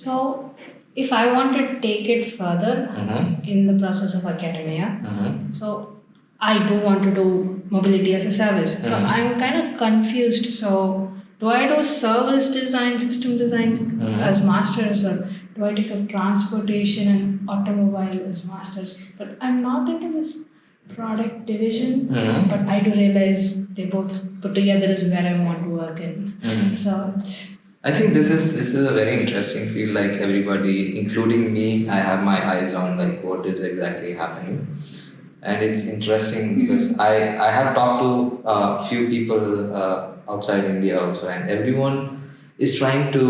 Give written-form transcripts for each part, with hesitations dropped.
So, if I want to take it further in the process of academia, so I do want to do mobility as a service. So I'm kind of confused. So, do I do service design, system design as masters, or do I take a transportation and automobile as masters? But I'm not into this product division, but I do realize they both put together is where I want to work in. So it's I think this is a very interesting field. Like everybody, including me, I have my eyes on like what is exactly happening, and it's interesting because I have talked to a few people outside India also, and everyone is trying to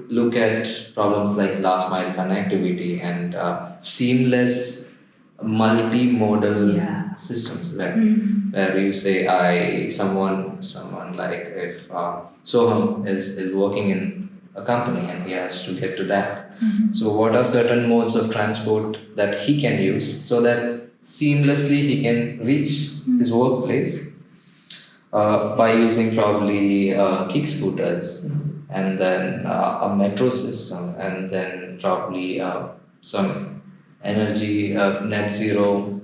look at problems like last mile connectivity and seamless multimodal systems where you say someone like if Soham is working in a company and he has to get to that. So what are certain modes of transport that he can use so that seamlessly he can reach his workplace by using probably kick scooters and then a metro system and then probably some energy net zero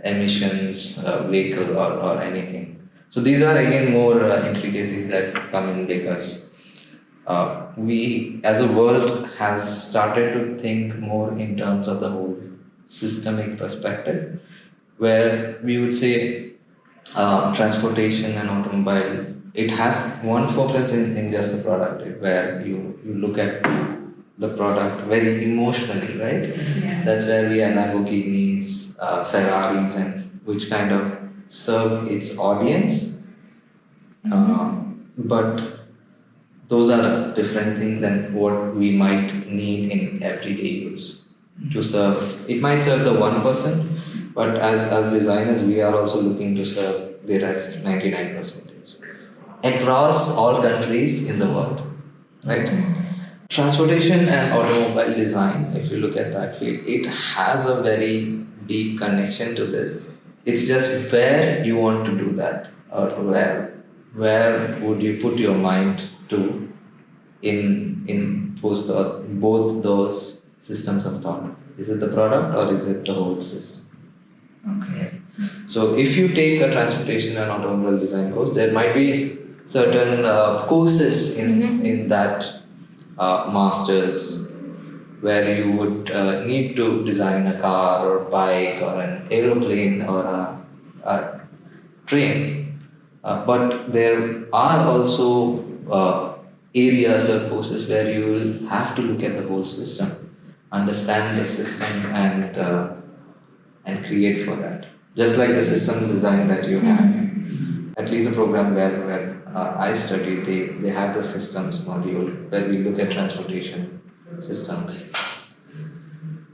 emissions vehicle or anything. So these are again more intricacies that come in because we as a world has started to think more in terms of the whole systemic perspective where we would say transportation and automobile it has one focus in just the product where you look at the product very emotionally, right? That's where we have Lamborghinis, Ferraris, and which kind of serve its audience. But those are different things than what we might need in everyday use to serve. It might serve the one person, but as designers, we are also looking to serve the rest 99% across all countries in the world, right? Transportation and automobile design, if you look at that field, it has a very deep connection to this. It's just where you want to do that, or where would you put your mind to in both those systems of thought. Is it the product or is it the whole system? Okay. So if you take a transportation and automobile design course, there might be certain courses in that masters where you would need to design a car or bike or an aeroplane or a train. But there are also areas or courses where you will have to look at the whole system, understand the system, and create for that. Just like the systems design that you had, at least the program where I studied, they have the systems module where we look at transportation systems.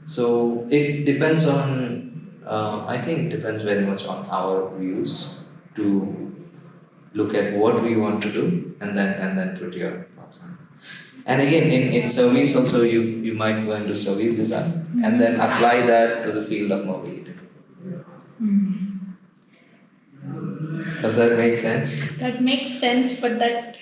So it depends on, I think it depends very much on our views to look at what we want to do and then put your thoughts on. And again, in service also you might go into service design and then apply that to the field of mobility. Does that make sense? That makes sense, but that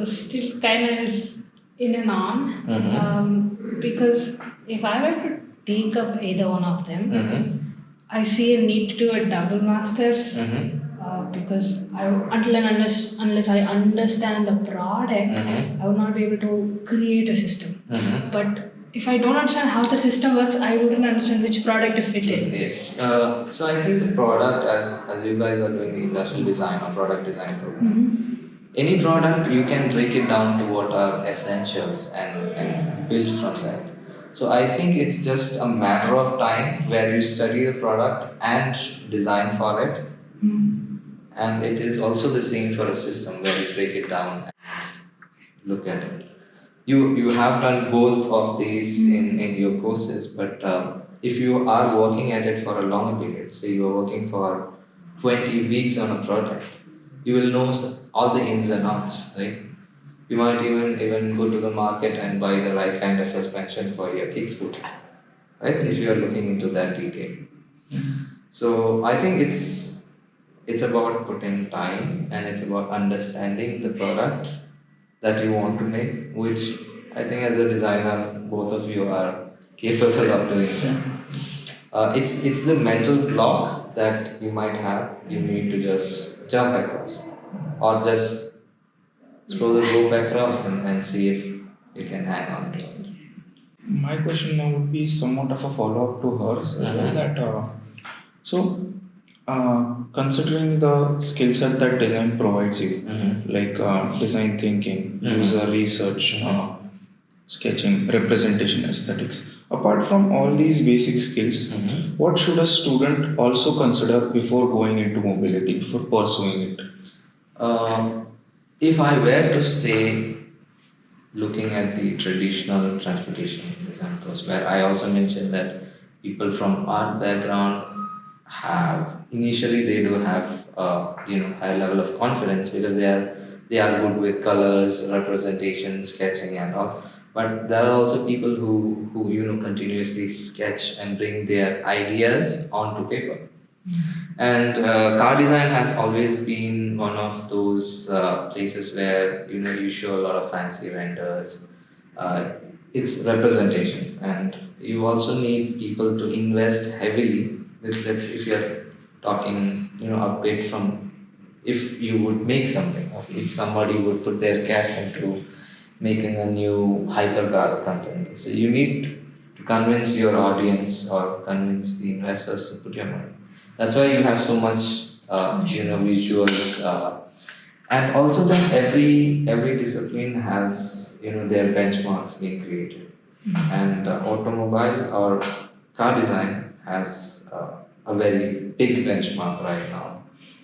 still kind of is in and on. Because if I were to take up either one of them, I see a need to do a double masters because unless I understand the product, I would not be able to create a system. But if I don't understand how the system works, I wouldn't understand which product to fit in. Yes. So I think the product, as you guys are doing the industrial design or product design program, any product you can break it down to what are essentials and build from that. So I think it's just a matter of time where you study the product and design for it. And it is also the same for a system where you break it down and look at it. You have done both of these in your courses, but if you are working at it for a longer period, say you are working for 20 weeks on a project, you will know all the ins and outs, right? You might even go to the market and buy the right kind of suspension for your kick scooter, right? If you are looking into that detail. So I think it's about putting time and it's about understanding the product that you want to make, which I think as a designer, both of you are capable of doing that. It's the mental block that you might have. You need to just jump across, or just throw the rope across and see if you can hang on to it. My question now would be somewhat of a follow up to hers. That so, considering the skill set that design provides you, like design thinking, user research, sketching, representation, aesthetics. Apart from all these basic skills, what should a student also consider before going into mobility, before pursuing it? Um, if I were to say, looking at the traditional transportation examples, where I also mentioned that people from art background have initially they do have high level of confidence because they are good with colors, representation, sketching and all. But there are also people who continuously sketch and bring their ideas onto paper. And car design has always been one of those places where you show a lot of fancy renders. Uh, it's representation, and you also need people to invest heavily. Let's if you're talking, a bit from if you would make something, or if somebody would put their cash into making a new hypercar or something. So you need to convince your audience or convince the investors to put your money. That's why you have so much, visuals, and also that every discipline has their benchmarks being created, and automobile or car design has a very big benchmark right now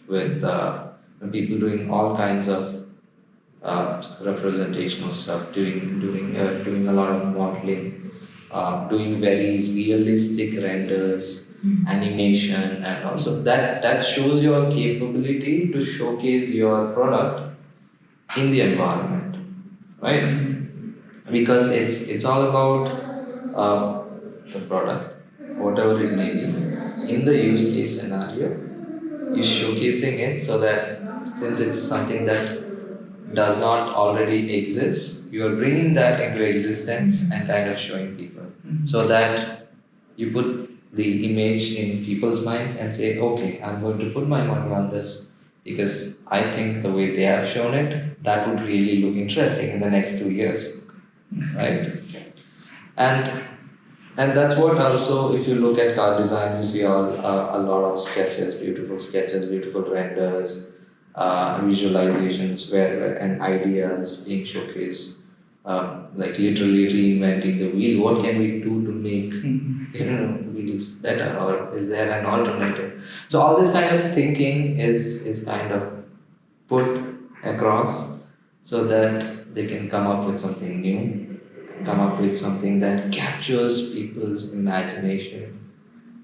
with people doing all kinds of representational stuff, doing a lot of modeling, doing very realistic renders, animation, and also that shows your capability to showcase your product in the environment, right? Because it's all about the product, whatever it may be, in the use case scenario, you showcasing it so that since it's something that does not already exist, you are bringing that into existence and kind of showing people so that you put the image in people's mind and say, okay, I'm going to put my money on this because I think the way they have shown it, that would really look interesting in the next 2 years, right? And and that's what also, if you look at car design, you see a lot of sketches, beautiful renders, visualizations and ideas being showcased. Like literally reinventing the wheel. What can we do to make wheels better, or is there an alternative? So all this kind of thinking is kind of put across so that they can come up with something new, come up with something that captures people's imagination,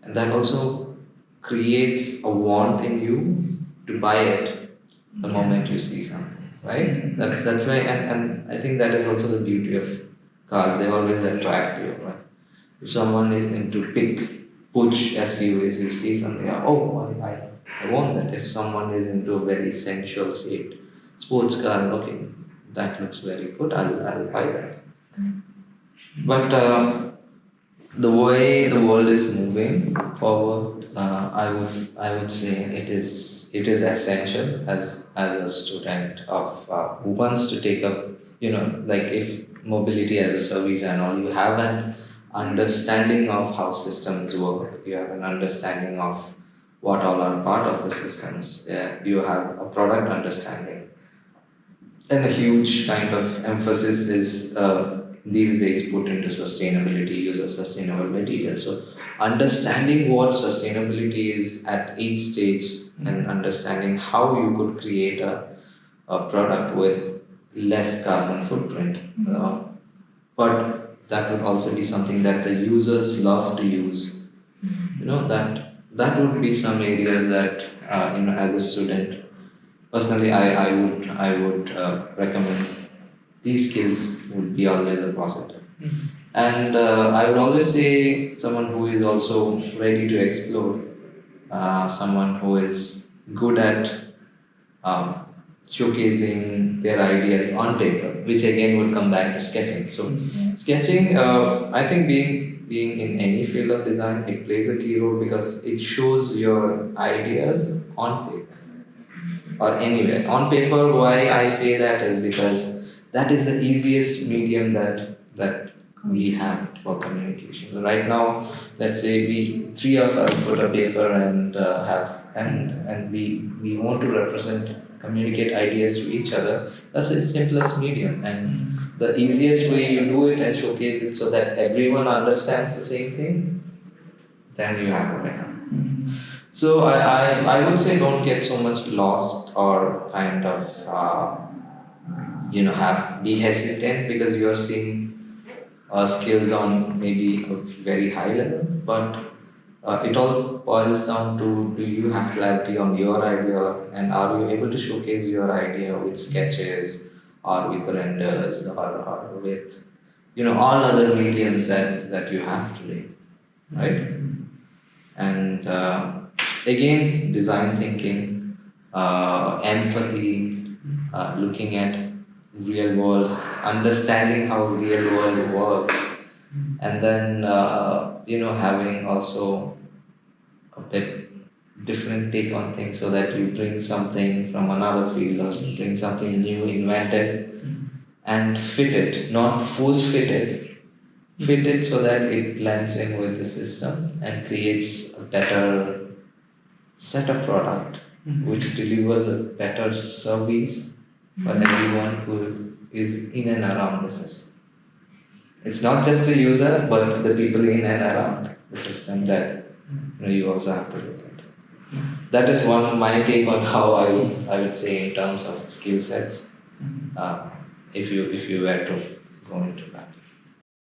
and that also creates a want in you to buy it the moment you see something, right? That's why, and I think that is also the beauty of cars, they always attract you, right? If someone is into push SUVs, you see something, oh, I want that. If someone is into a very sensual shaped sports car, okay, that looks very good, I'll buy that. But the way the world is moving forward, I would say it is essential as a student of who wants to take up, like if mobility as a service and all, you have an understanding of how systems work, you have an understanding of what all are part of the systems, yeah, you have a product understanding, and a huge kind of emphasis is these days put into sustainability, use of sustainable materials. So, understanding what sustainability is at each stage and understanding how you could create a product with less carbon footprint. But that would also be something that the users love to use. That would be some areas that as a student personally, I would recommend these skills would be always a positive. And I would always say someone who is also ready to explore, someone who is good at um, showcasing their ideas on paper, which again would come back to sketching. So sketching, I think being in any field of design, it plays a key role because it shows your ideas on paper or anywhere. On paper, why I say that is because that is the easiest medium that we have for communication. So right now, let's say we three of us put a paper and we want to represent, communicate ideas to each other. That's the simplest medium and the easiest way you do it and showcase it so that everyone understands the same thing. Then you have a winner. So I would say don't get so much lost or kind of be hesitant because you are seeing skills on maybe a very high level, but it all boils down to, do you have clarity on your idea and are you able to showcase your idea with sketches or with renders or with all other mediums that you have today, right? And again, design thinking, empathy, looking at real world, understanding how real world works, and then having also a bit different take on things so that you bring something from another field or bring something new, invented, and fit it, not force fit it, fit it so that it blends in with the system and creates a better set of product which delivers a better service for everyone who is in and around the system. It's not just the user, but the people in and around the system that you also have to look at. That is one of my take on how I would say in terms of skill sets. If you were to go into that.